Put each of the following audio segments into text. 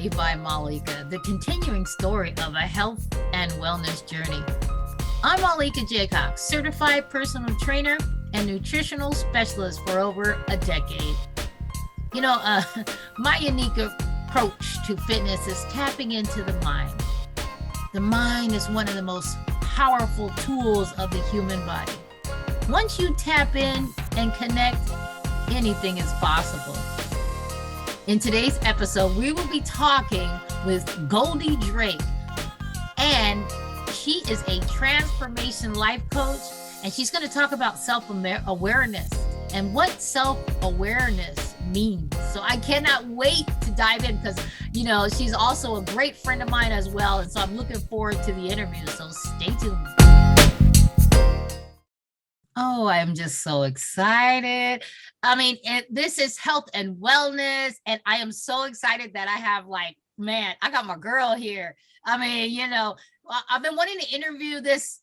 you by Malaika, the continuing story of a health and wellness journey. I'm Malaika Jaycox, certified personal trainer and nutritional specialist for over a decade. You know, my unique approach to fitness is tapping into the mind. The mind is one of the most powerful tools of the human body. Once you tap in and connect, anything is possible. In today's episode, we will be talking with Goldie Drake, and she is a transformation life coach, and she's going to talk about self-awareness and what self-awareness means. So I cannot wait to dive in because, you know, she's also a great friend of mine as well. And so I'm looking forward to the interview. So stay tuned. Oh, I'm just so excited. I mean, this is health and wellness. And I am so excited that I have I got my girl here. I mean, you know, I've been wanting to interview this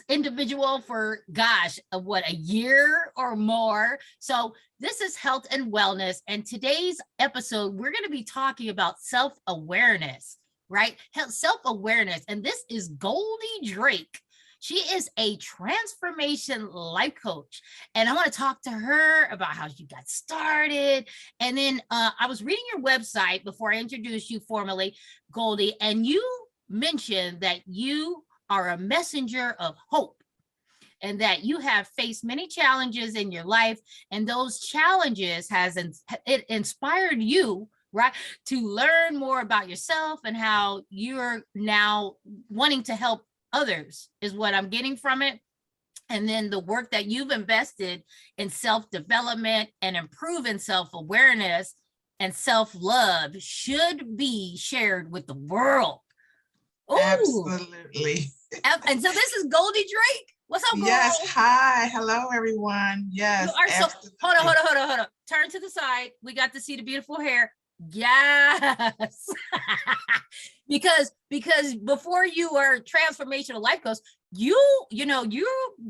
individual for, a year or more. So this is health and wellness. And today's episode, we're going to be talking about self-awareness, right? Self-awareness. And this is Goldie Drake. She is a transformation life coach. And I want to talk to her about how she got started. And then I was reading your website before I introduced you formally, Goldie, and you mentioned that you are a messenger of hope and that you have faced many challenges in your life. And those challenges it inspired you, right, to learn more about yourself and how you're now wanting to help others is what I'm getting from it. And then the work that you've invested in self-development and improving self-awareness and self-love should be shared with the world. Ooh. Absolutely. And so this is Goldie Drake. What's up, girl? Yes. Hi. Hello, everyone. Yes. You are so, hold on. Turn to the side. We got to see the beautiful hair. Yes. because before you were transformational life coach, you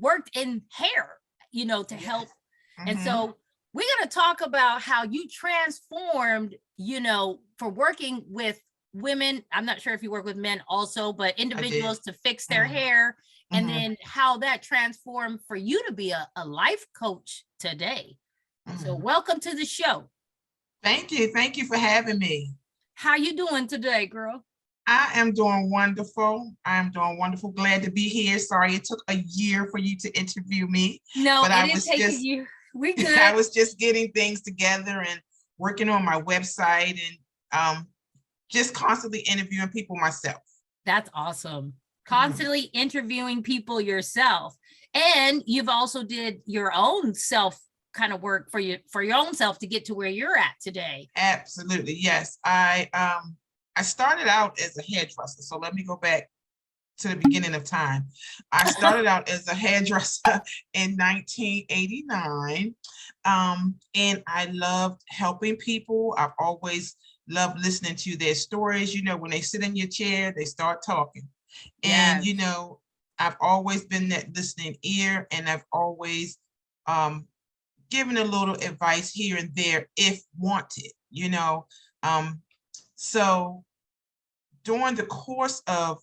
worked in hair, to help. Mm-hmm. And so we're going to talk about how you transformed, for working with women. I'm not sure if you work with men also, but individuals to fix their hair, and then how that transformed for you to be a life coach today. So welcome to the show. Thank you. Thank you for having me. How you doing today, girl? I am doing wonderful. Glad to be here. Sorry it took a year for you to interview me. No, but it didn't take a year. We good. I was just getting things together and working on my website and just constantly interviewing people myself. That's awesome. Constantly interviewing people yourself. And you've also did your own self kind of work for your own self to get to where you're at today. Absolutely. Yes. I started out as a hairdresser. So let me go back to the beginning of time. I started out as a hairdresser in 1989. And I loved helping people. I've always loved listening to their stories. When they sit in your chair, they start talking. And, I've always been that listening ear, and I've always given a little advice here and there if wanted, So during the course of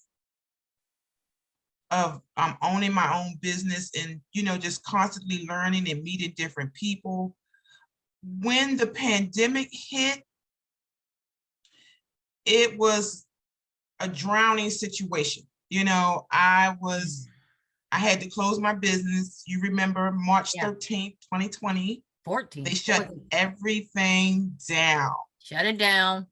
owning my own business and, just constantly learning and meeting different people, when the pandemic hit, it was a drowning situation. I had to close my business. You remember March 13th, 2020. 14. They shut everything down. Shut it down.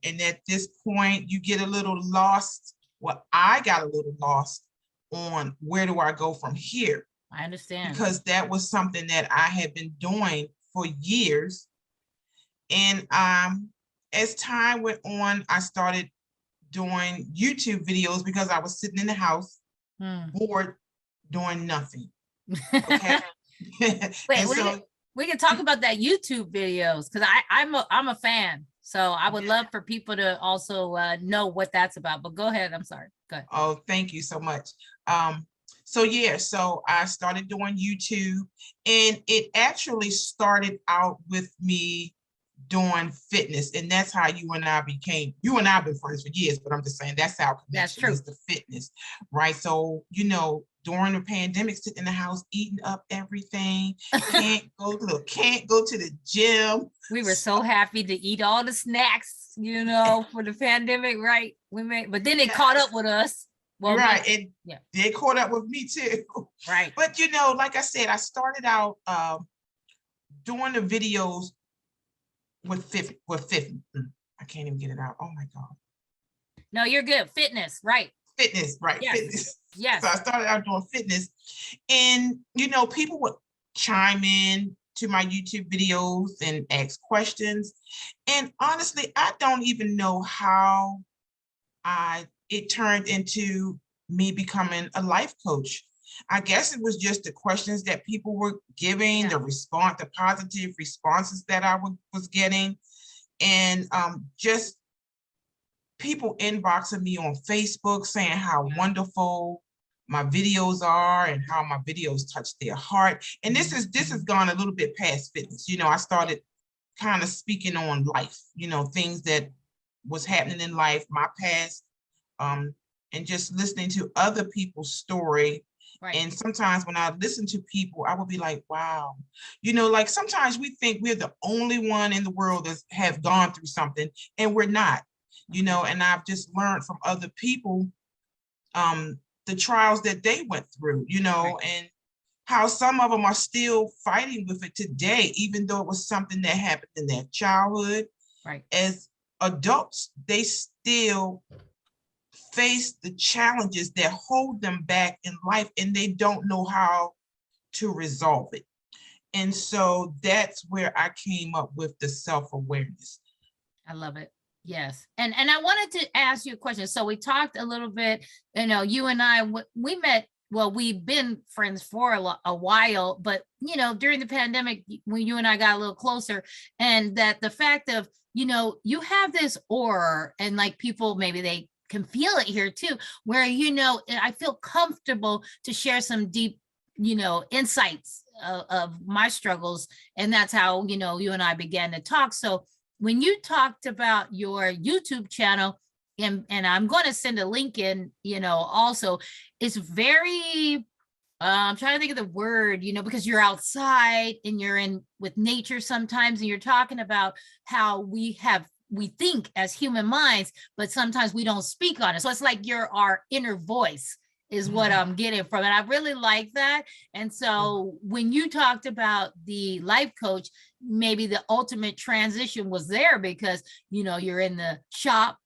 And at this point, you get a little lost. Well, I got a little lost on where do I go from here? I understand. Because that was something that I had been doing for years. And as time went on, I started doing YouTube videos because I was sitting in the house bored doing nothing. Okay. Wait, we can talk about that YouTube videos because I'm a fan. So I would love for people to also know what that's about. But go ahead. I'm sorry. Go ahead. Oh, thank you so much. So I started doing YouTube, and it actually started out with me doing fitness. And that's how you and I became, you and I have been friends for years, but I'm just saying that's our That's connection true. is the fitness, right? So, during the pandemic, sitting in the house, eating up everything, can't go to the gym. We were so happy to eat all the snacks, for the pandemic, right? But then it caught up with us. Well, right. And they caught up with me too. Right. But like I said, I started out doing the videos with 50. I can't even get it out. Oh my God. No, you're good. Fitness, right? Fitness, right? Yes. Fitness. Yes. So I started out doing fitness, and people would chime in to my YouTube videos and ask questions. And honestly, I don't even know how it turned into me becoming a life coach. I guess it was just the questions that people were giving, the positive responses that I was getting, and just people inboxing me on Facebook saying how wonderful my videos are and how my videos touch their heart. And this has gone a little bit past fitness. I started kind of speaking on life, things that was happening in life, my past, and just listening to other people's story. Right. And sometimes when I listen to people, I will be like, wow, like sometimes we think we're the only one in the world that have gone through something, and we're not, and I've just learned from other people, the trials that they went through, right. And how some of them are still fighting with it today, even though it was something that happened in their childhood. Right. As adults, they still face the challenges that hold them back in life, and they don't know how to resolve it. And so that's where I came up with the self-awareness. I love it. Yes. And I wanted to ask you a question. So we talked a little bit, you and I, we met, well, we've been friends for a while, but, during the pandemic, when you and I got a little closer, and that the fact of, you have this aura, and like people, maybe they can feel it here too, where, I feel comfortable to share some deep, insights of my struggles. And that's how, you and I began to talk. So when you talked about your YouTube channel, and I'm going to send a link in, also, it's very, I'm trying to think of the word, because you're outside and you're in with nature sometimes, and you're talking about how we think as human minds, but sometimes we don't speak on it. So it's like you're our inner voice is what I'm getting from it. I really like that. And so when you talked about the life coach, maybe the ultimate transition was there because, you're in the shop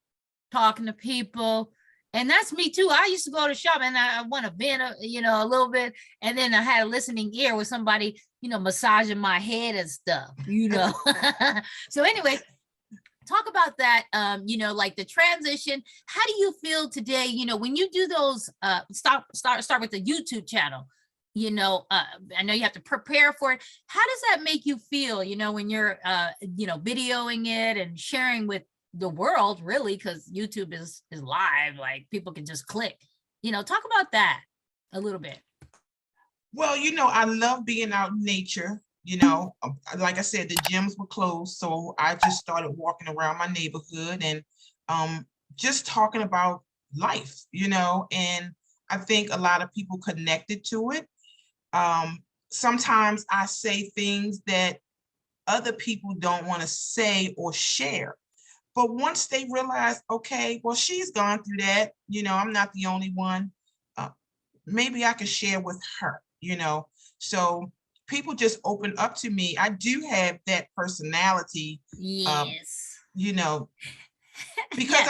talking to people. And that's me too. I used to go to shop and I want to vent, a little bit. And then I had a listening ear with somebody, massaging my head and stuff, So anyway, talk about that, like the transition. How do you feel today, when you do those, start with the YouTube channel, I know you have to prepare for it. How does that make you feel, when you're, videoing it and sharing with the world, really, because YouTube is live, like people can just click, talk about that a little bit. Well, I love being out in nature. Like I said, the gyms were closed, so I just started walking around my neighborhood and just talking about life, and I think a lot of people connected to it. Sometimes I say things that other people don't want to say or share. But once they realize, okay, well, she's gone through that, I'm not the only one. Maybe I can share with her, So people just open up to me. I do have that personality. Yes. Because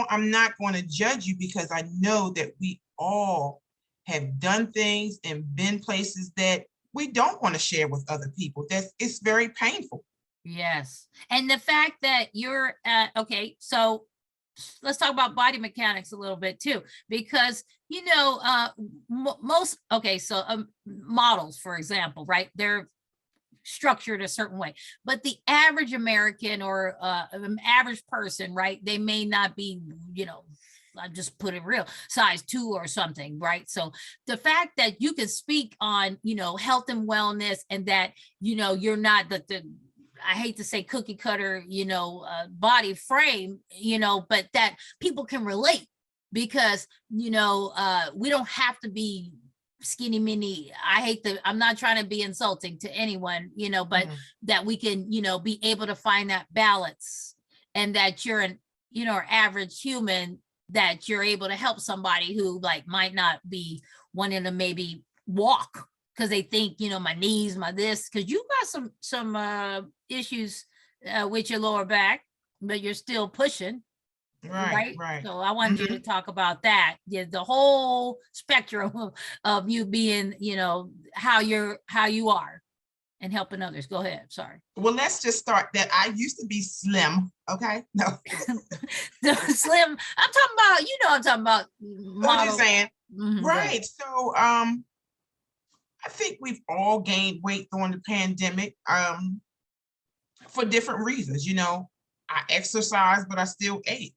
I'm not going to judge you, because I know that we all have done things and been places that we don't want to share with other people. It's very painful. Yes. And the fact that you're okay, so let's talk about body mechanics a little bit too, because most models, for example, right, they're structured a certain way, but the average American or an average person, right, they may not be, I just put it real, size 2 or something, right? So the fact that you can speak on, health and wellness, and that, you're not the I hate to say cookie cutter, body frame, but that people can relate because, we don't have to be skinny mini. I'm not trying to be insulting to anyone, but that we can, be able to find that balance, and that you're an, average human, that you're able to help somebody who like might not be wanting to maybe walk because they think, my knees, my this, because you got some issues with your lower back, but you're still pushing. Right. So I wanted you to talk about that. Yeah, the whole spectrum of you being, how you are and helping others. Go ahead. Sorry. Well, let's just start that. I used to be slim. Okay. No. Slim. I'm talking about, I'm talking about What you're saying. Mm-hmm, right. So I think we've all gained weight during the pandemic for different reasons. I exercised, but I still ate,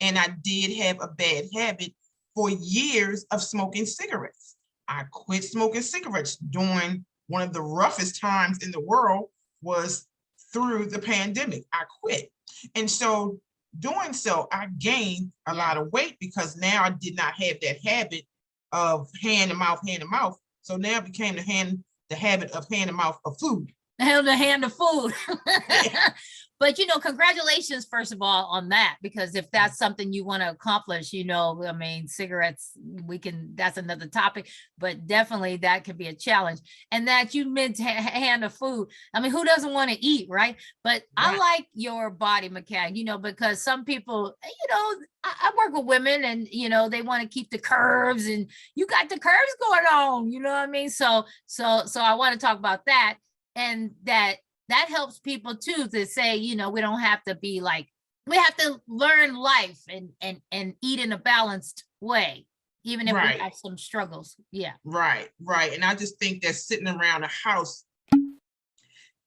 and I did have a bad habit for years of smoking cigarettes. I quit smoking cigarettes during one of the roughest times in the world was through the pandemic. I quit. And so doing so, I gained a lot of weight because now I did not have that habit of hand to mouth. So now it became the habit of hand to mouth of food. The hand of food. But congratulations first of all on that, because if that's something you want to accomplish, cigarettes, that's another topic, but definitely that could be a challenge. And that you meant hand of food. Who doesn't want to eat, right? But I like your body mechanic, because some people, I work with women and they want to keep the curves, and you got the curves going on, So I want to talk about that. And that helps people too, to say, we don't have to be like, we have to learn life and eat in a balanced way, even if we have some struggles. Yeah. Right. And I just think that sitting around the house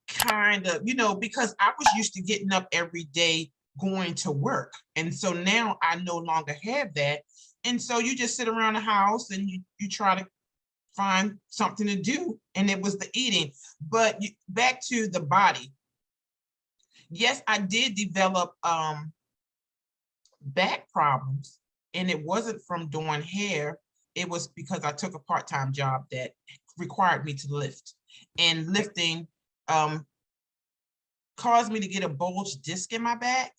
kind of, because I was used to getting up every day going to work. And so now I no longer have that. And so you just sit around the house and you try to find something to do, and it was the eating. But back to the body. Yes, I did develop back problems, and it wasn't from doing hair. It was because I took a part-time job that required me to lift, and lifting caused me to get a bulged disc in my back.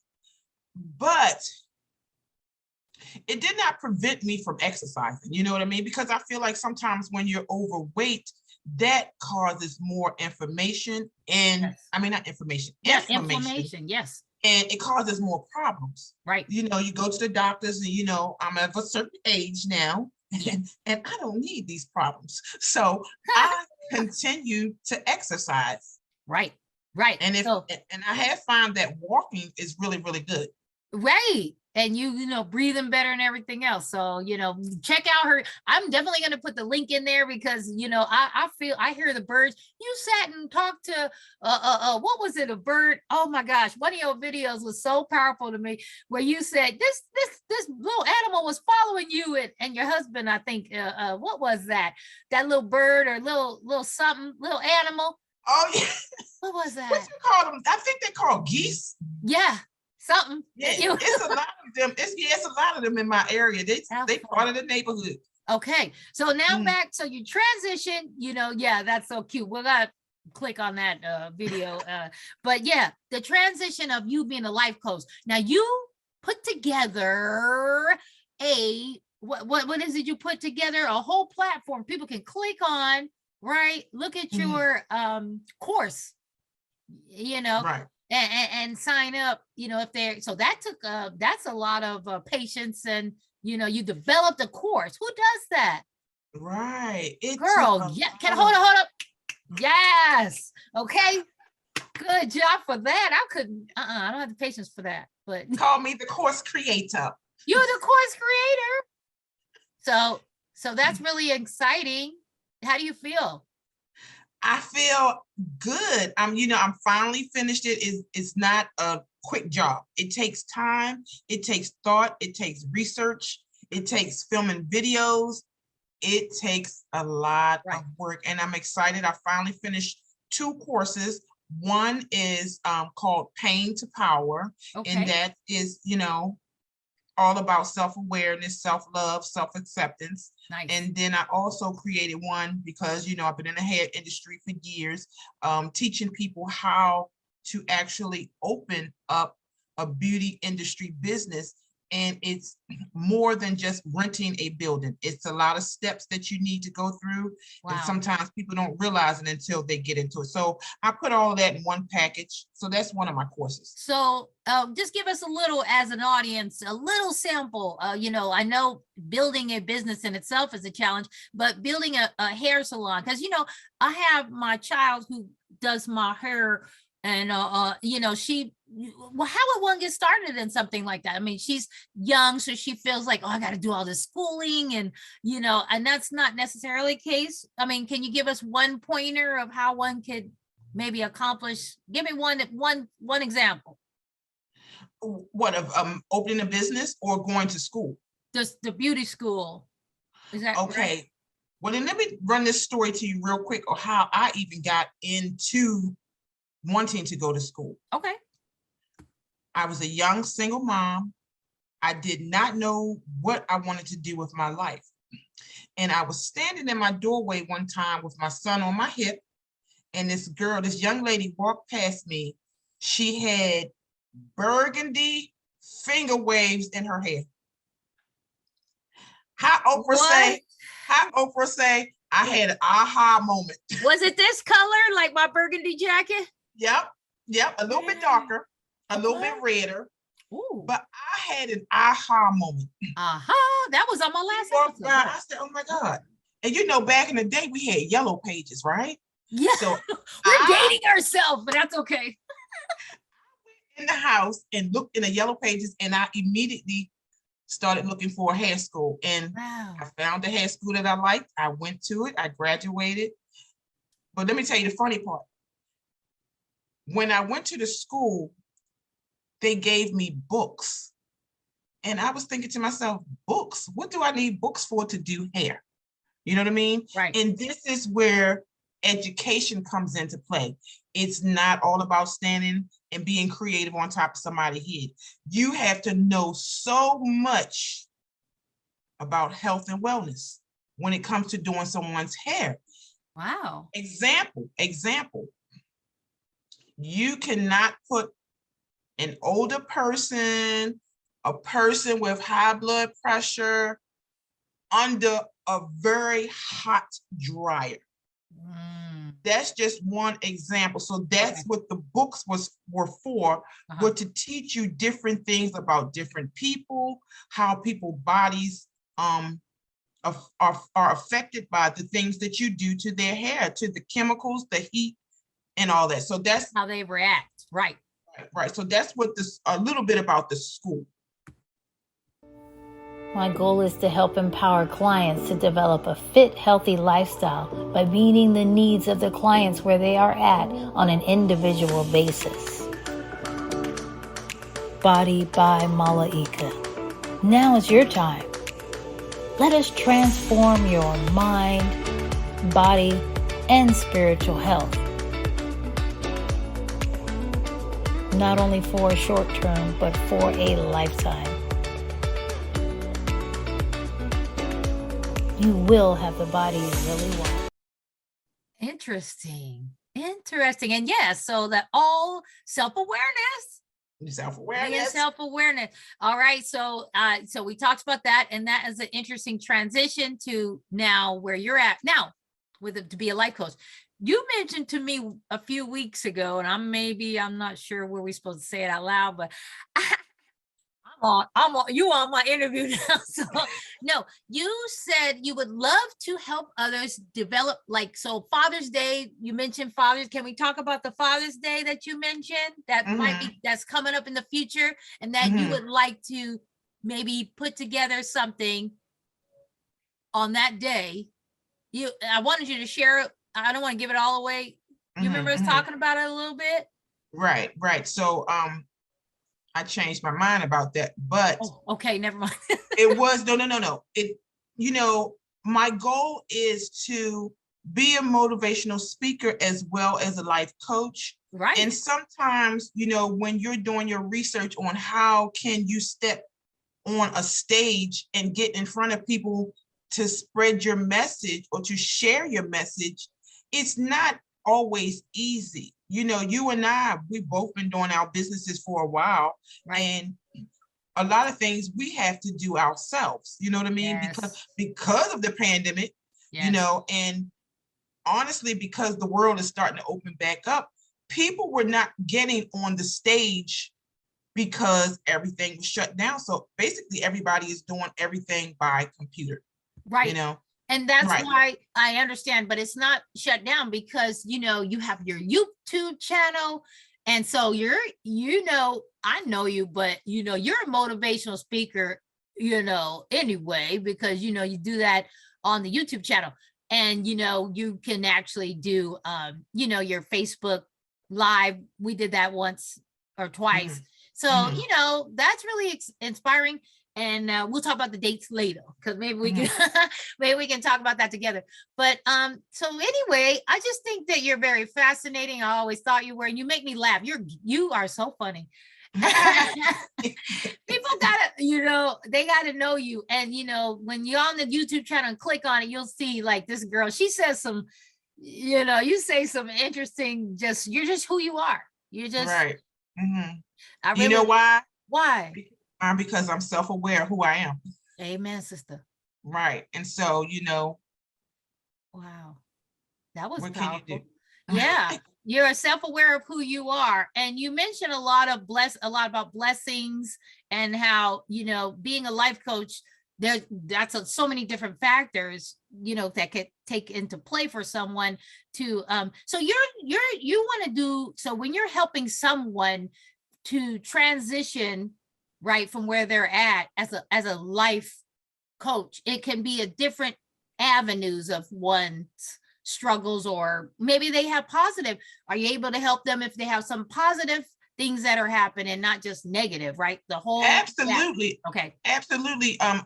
But it did not prevent me from exercising, you know what I mean? Because I feel like sometimes when you're overweight, that causes more inflammation and not inflammation, inflammation, yes. And it causes more problems. Right. You go to the doctors and, I'm of a certain age now and I don't need these problems. So I continue to exercise. Right. And and I have found that walking is really, really good. Right. And you breathing better and everything else. So, check out her. I'm definitely going to put the link in there because, I hear the birds. You sat and talked to, what was it? A bird. Oh my gosh. One of your videos was so powerful to me where you said this little animal was following you and your husband, I think, what was that? That little bird or little something, little animal. Oh yeah. What was that? What you call them? I think they're called geese. Yeah. Something. Yeah, it's a lot of them. It's a lot of them in my area. They part of the neighborhood. Okay. So now back. So you transition, that's so cute. We're gonna click on that video. But yeah, the transition of you being a life coach. Now you put together what is it you put together? A whole platform people can click on, right? Look at your course, Right. And sign up, if they're, so that took that's a lot of patience, and you developed a course. Who does that? Right. Girl, yeah. Can I hold up? Yes. Okay. Good job for that. I couldn't, I don't have the patience for that, but call me the course creator. You're the course creator. So that's really exciting. How do you feel? I feel good. I'm finally finished it. It's not a quick job. It takes time. It takes thought. It takes research. It takes filming videos. It takes a lot of work, and I'm excited. I finally finished 2 courses. One is called Pain to Power, and Okay. that is, all about self-awareness, self-love, self-acceptance. Nice. And then I also created one because, I've been in the hair industry for years, teaching people how to actually open up a beauty industry business. And it's more than just renting a building. It's a lot of steps that you need to go through. And Wow. sometimes people don't realize it until they get into it. So I put all of that in one package. So that's one of my courses. So just give us a little, as an audience, a little sample. I know building a business in itself is a challenge, but building a hair salon, because, I have my child who does my hair, and, how would one get started in something like that? I mean, she's young, so she feels like, oh, I got to do all this schooling, and, and that's not necessarily the case. I mean, can you give us one pointer of how one could maybe accomplish? Give me one example. What, of opening a business or going to school? Just the beauty school. Is that right? Okay. Well, then let me run this story to you real quick, or how I even got into wanting to go to school. Okay. I was a young single mom. I did not know what I wanted to do with my life. And I was standing in my doorway one time with my son on my hip, and this young lady walked past me. She had burgundy finger waves in her hair. How Oprah say, I had an aha moment. Was it this color, like my burgundy jacket? Yep. A little bit darker, a little bit redder. Ooh. But I had an aha moment. That was on my last episode. I said, oh my God. And back in the day, we had yellow pages, right? Yeah. So we're dating ourselves, but that's okay. in the house and looked in the yellow pages, and I immediately started looking for a hair school. And Wow. I found a hair school that I liked. I went to it. I graduated. But let me tell you the funny part. When I went to the school, they gave me books. And I was thinking to myself, books? What do I need books for to do hair? You know what I mean? Right. And this is where education comes into play. It's not all about standing and being creative on top of somebody's head. You have to know so much about health and wellness when it comes to doing someone's hair. Wow. Example. You cannot put an older person, a person with high blood pressure, under a very hot dryer. That's just one example. So that's what the books were for, were to teach you different things about different people, how people's bodies are affected by the things that you do to their hair, to the chemicals, the heat, and all that. So that's how they react. Right. Right. So that's what a little bit about the school. My goal is to help empower clients to develop a fit, healthy lifestyle by meeting the needs of the clients where they are at on an individual basis. Body by Malaika. Now is your time. Let us transform your mind, body, and spiritual health. Not only for a short term, but for a lifetime. You will have the body you really want. Interesting. And yes, so that all self-awareness. Self-awareness. All right. So we talked about that, and that is an interesting transition to now where you're at now to be a life coach. You mentioned to me a few weeks ago, and I'm not sure where we're supposed to say it out loud, but you on my interview now. So no, you said you would love to help others develop, so Father's Day, you mentioned fathers. Can we talk about the Father's Day that you mentioned that that's coming up in the future, and that you would like to maybe put together something on that day? I wanted you to share it. I don't want to give it all away. You remember us talking about it a little bit? Right. So I changed my mind about that, but okay, never mind. It was no. My goal is to be a motivational speaker as well as a life coach. Right. And sometimes, when you're doing your research on how can you step on a stage and get in front of people to spread your message or to share your message, it's not always easy. You and I, we've both been doing our businesses for a while, Right. and a lot of things we have to do ourselves. You know what I mean? Yes. Because of the pandemic, Yes. and honestly, because the world is starting to open back up, people were not getting on the stage because everything was shut down. So basically everybody is doing everything by computer, Right. And that's Right. why I understand, but it's not shut down because, you have your YouTube channel. And so I know you, but you're a motivational speaker, anyway, because, you do that on the YouTube channel. And, you can actually do, your Facebook Live. We did that once or twice. So, that's really inspiring. And we'll talk about the dates later, because maybe we can maybe we can talk about that together. But so anyway, I just think that you're very fascinating. I always thought you were, and you make me laugh. You are so funny. People gotta, they gotta know you. And when you're on the YouTube channel and click on it, you'll see like this girl, she says some, you say some interesting, you're just who you are. You're just right. I really, You know why? Why? Because I'm self-aware of who I am. Amen, sister. Right. And so, Wow. That was what powerful. can you do? Yeah. You're self-aware of who you are. And you mentioned a lot about blessings and how, being a life coach, that's so many different factors, that could take into play for someone to, so you want to do, so when you're helping someone to transition, right, from where they're at as a life coach, it can be a different avenues of one's struggles, or maybe they have positive. Are you able to help them if they have some positive things that are happening, not just negative, right? The whole Absolutely. Okay. Absolutely. I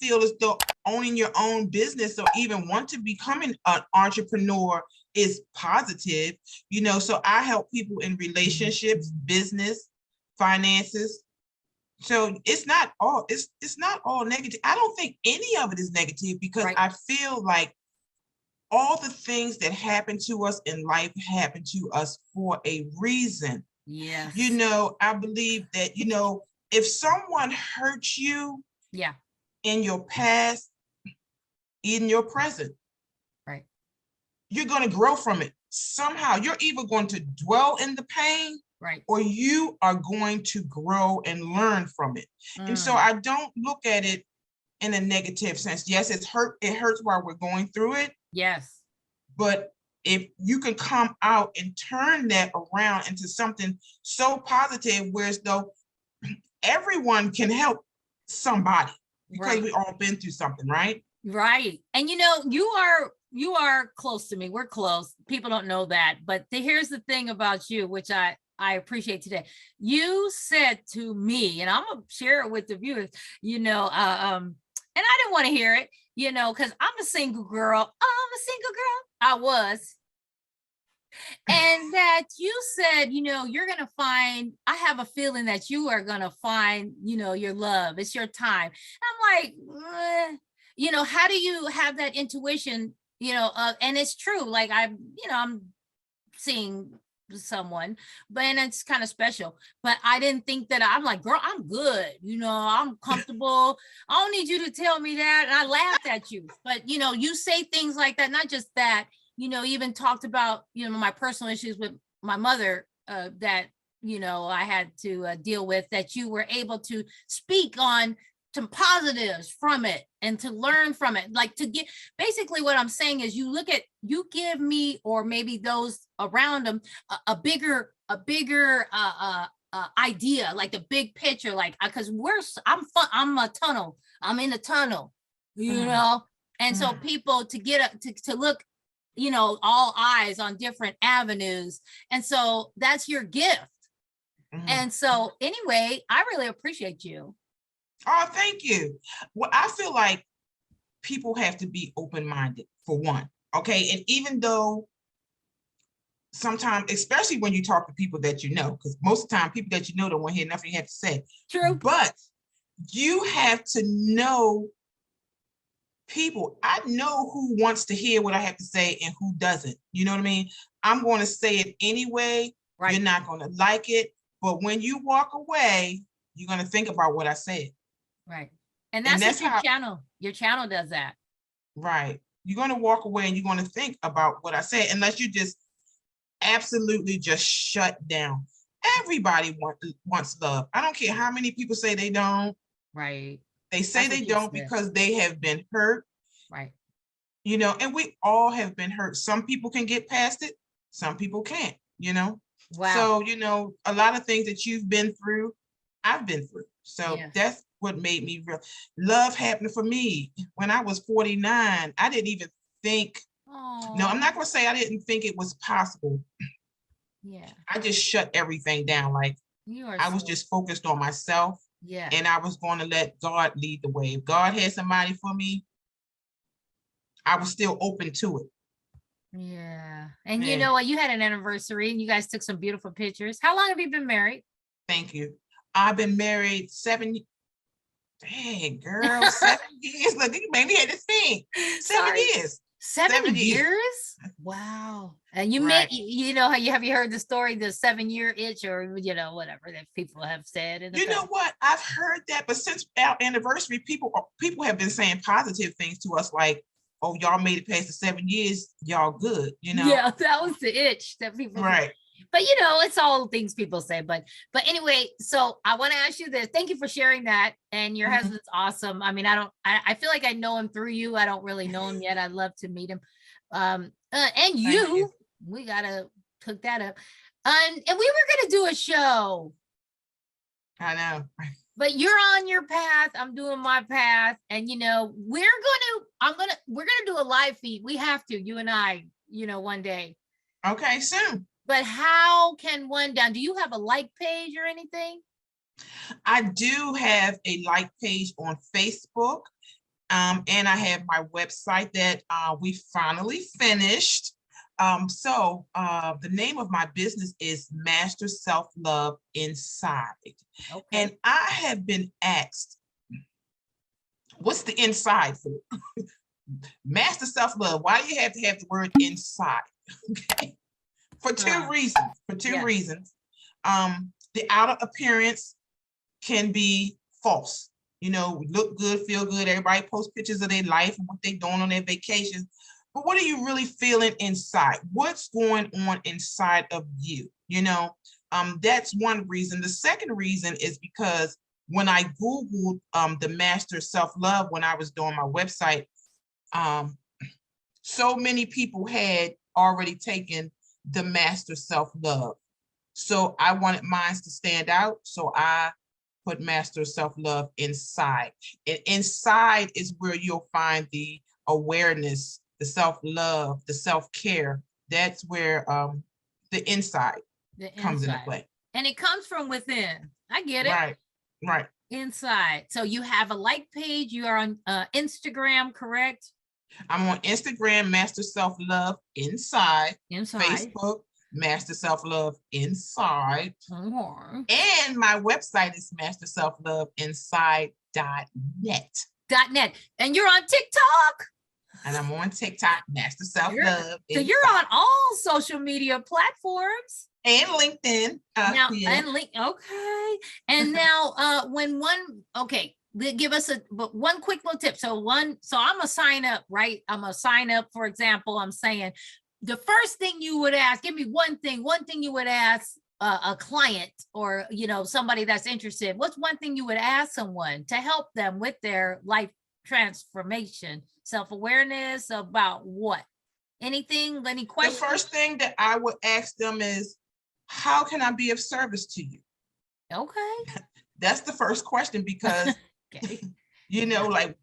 feel as though owning your own business or even want to become an entrepreneur is positive, so I help people in relationships, business, finances. So it's not all negative. I don't think any of it is negative, because Right. I feel like all the things that happen to us in life happen to us for a reason. Yes. I believe that, if someone hurts you, Yeah. in your past, in your present, Right. you're going to grow from it. Somehow you're either going to dwell in the pain, right, or you are going to grow and learn from it. And so I don't look at it in a negative sense. Yes, it hurts while we're going through it. Yes. But if you can come out and turn that around into something so positive, whereas though everyone can help somebody, because Right. we all been through something, right? Right. And you are close to me. We're close. People don't know that. But here's the thing about you, which I appreciate today. You said to me, and I'm gonna share it with the viewers, and I didn't want to hear it, because I'm a single girl. I was. And that you said, you're going to find, I have a feeling that you are going to find, your love. It's your time. I'm like, how do you have that intuition, and it's true. Like I'm seeing someone, but and it's kind of special, but I didn't think that. I'm like, girl, I'm good. I'm comfortable. I don't need you to tell me that. And I laughed at you, but you say things like that, not just that, even talked about, my personal issues with my mother, that, I had to deal with, that you were able to speak on some positives from it and to learn from it. Like to get, basically what I'm saying is you give me, or maybe those around them, a bigger idea, like the big picture, like, because I'm in a tunnel, and so people to get up to look, all eyes on different avenues. And so that's your gift. And so anyway, I really appreciate you. Oh, thank you. Well, I feel like people have to be open-minded, for one. Okay. And even though sometimes, especially when you talk to people that you know, because most of the time people that you know don't want to hear nothing you have to say. True. But you have to know people. I know who wants to hear what I have to say and who doesn't. You know what I mean? I'm going to say it anyway. Right. You're not going to like it. But when you walk away, you're going to think about what I said. Right. And that's what your channel does that. Right. You're going to walk away and you're going to think about what I said, unless you just absolutely just shut down. Everybody wants love. I don't care how many people say they don't. Right. They say they don't because they have been hurt. Right. You know, and we all have been hurt. Some people can get past it. Some people can't, you know. Wow. So, you know, a lot of things that you've been through, I've been through. So yes. That's what made me real. Love happened for me when I was 49. I didn't even think, no, I'm not going to say I didn't think it was possible. Yeah. I just shut everything down. Like I was just focused on myself. Yeah. And I was going to let God lead the way. If God had somebody for me, I was still open to it. Yeah. And you know what? You had an anniversary and you guys took some beautiful pictures. How long have you been married? Thank you. I've been married 7 years. Dang, girl, 7 years. Look, you made me had to think. 7 years. 7 years? Wow. And you met, you know, have you heard the story, the 7-year itch, or, you know, whatever that people have said? In the know what? I've heard that, but since our anniversary, people have been saying positive things to us, like, oh, y'all made it past the 7 years, y'all good, you know? Yeah, that was the itch that people right. But you know, it's all things people say. But anyway, so I want to ask you this. Thank you for sharing that. And your husband's awesome. I mean, I feel like I know him through you. I don't really know him yet. I'd love to meet him. And you, we gotta hook that up. And we were gonna do a show. I know. But you're on your path. I'm doing my path. And you know, we're gonna do a live feed. We have to, you and I, you know, one day. Okay, soon. But how can one down? Do you have a like page or anything? I do have a like page on Facebook. And I have my website that we finally finished. So the name of my business is Master Self-Love Inside. Okay. And I have been asked, what's the inside for? Master Self-Love, why do you have to have the word inside? Okay. For two reasons. The outer appearance can be false. You know, look good, feel good. Everybody posts pictures of their life and what they're doing on their vacations. But what are you really feeling inside? What's going on inside of you? You know, that's one reason. The second reason is because when I Googled the Master Self-Love when I was doing my website, so many people had already taken the Master Self-Love. So I wanted mine to stand out. So I put Master Self-Love Inside. And inside is where you'll find the awareness, the self-love, the self-care. That's where the inside comes into play. And it comes from within. I get it. Right. Inside. So you have a like page. You are on Instagram, correct? I'm on Instagram, Master Self-Love Inside. Facebook, Master Self-Love Inside. And my website is masterselfloveinside.net. .net. And you're on TikTok. And I'm on TikTok, Master Self-Love. So you're on all social media platforms. And LinkedIn. Okay. And now give us one quick little tip. So I'm gonna sign up, right? I'm gonna sign up, for example, I'm saying the first thing you would ask, give me one thing you would ask a client or, you know, somebody that's interested. What's one thing you would ask someone to help them with their life transformation, self-awareness about what? Anything, any questions? The first thing that I would ask them is, how can I be of service to you? Okay. That's the first question, because you know, like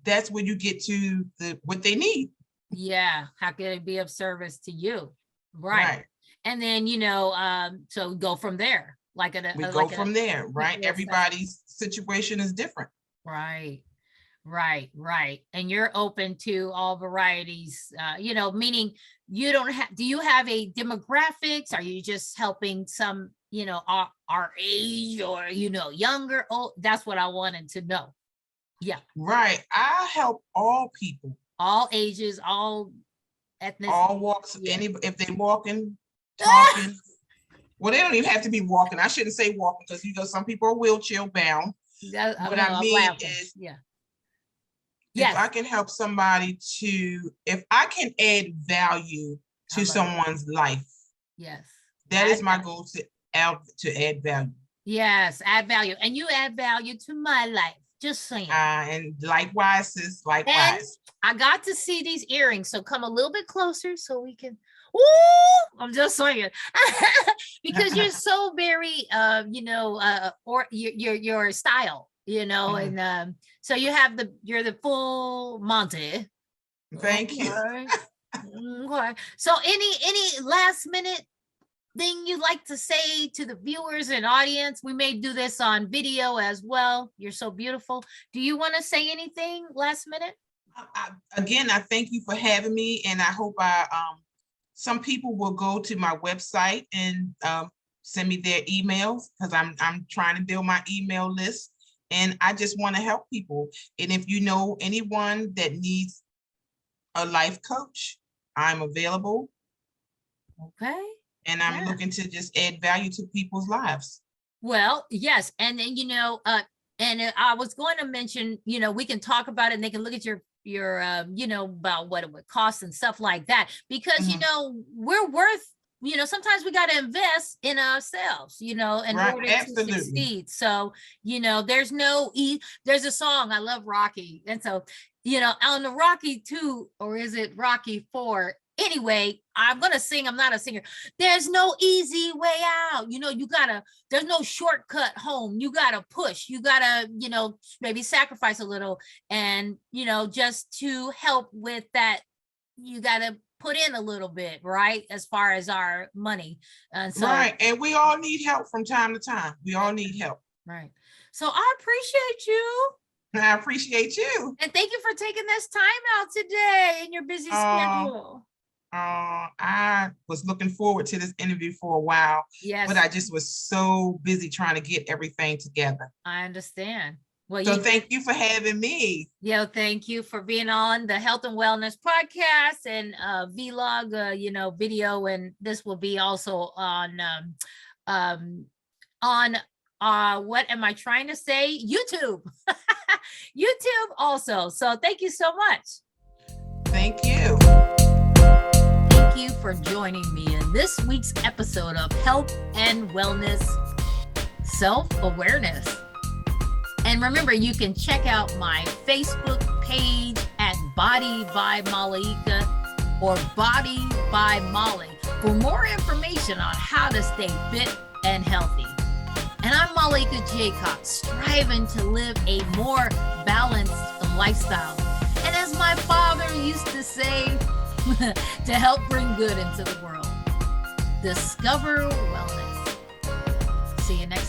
that's when you get to what they need. Yeah. How can it be of service to you? Right. And then, you know, so go from there. From there, right? Everybody's situation is different. Right. Right, right. And you're open to all varieties, meaning you don't have, do you have a demographics? Are you just helping some, our age or, younger? Oh, that's what I wanted to know. Yeah. Right. I help all people, All ages, all ethnicities. all walks, Yeah. if they walking, talking. Well, they don't even have to be walking. I shouldn't say walking because some people are wheelchair bound. What I mean is, yeah. If I can help somebody if I can add value to someone's life, yes, that is my goal, to add value. Yes, add value, and you add value to my life. Just saying. And likewise, sis, likewise. And I got to see these earrings, so come a little bit closer so we can. Ooh, I'm just saying, because you're so very, or your style, and so you're the full Monty. Thank you. Okay. So any last minute thing you'd like to say to the viewers and audience? We may do this on video as well. You're so beautiful. Do you want to say anything last minute? Again, I thank you for having me, and I hope some people will go to my website and send me their emails, because I'm trying to build my email list, and I just want to help people. And if you know anyone that needs a life coach, I'm available. Okay. And I'm looking to just add value to people's lives. Well, yes. And then, and I was going to mention, we can talk about it and they can look at your about what it would cost and stuff like that, because, we're worth, sometimes we got to invest in ourselves, in order to succeed. So, there's a song, I love Rocky. And so, on the Rocky 2, or is it Rocky 4? Anyway, I'm going to sing. I'm not a singer. There's no easy way out. There's no shortcut home. You got to push. You got to, maybe sacrifice a little. And, just to help with that, you got to put in a little bit, right? As far as our money. And so, right. And we all need help from time to time. We all need help. Right. So I appreciate you. I appreciate you. And thank you for taking this time out today in your busy schedule. I was looking forward to this interview for a while, but I just was so busy trying to get everything together. I understand. Well, so thank you for having me. Yeah, thank you for being on the Health and Wellness podcast and vlog, video, and this will be also on what am I trying to say? YouTube, YouTube also. So thank you so much. Thank you. Thank you for joining me in this week's episode of Health and Wellness Self-Awareness. And remember, you can check out my Facebook page at Body by Malaika or Body by Molly for more information on how to stay fit and healthy. And I'm Malaika Jacob, striving to live a more balanced lifestyle. And as my father used to say, to help bring good into the world. Discover wellness. See you next time.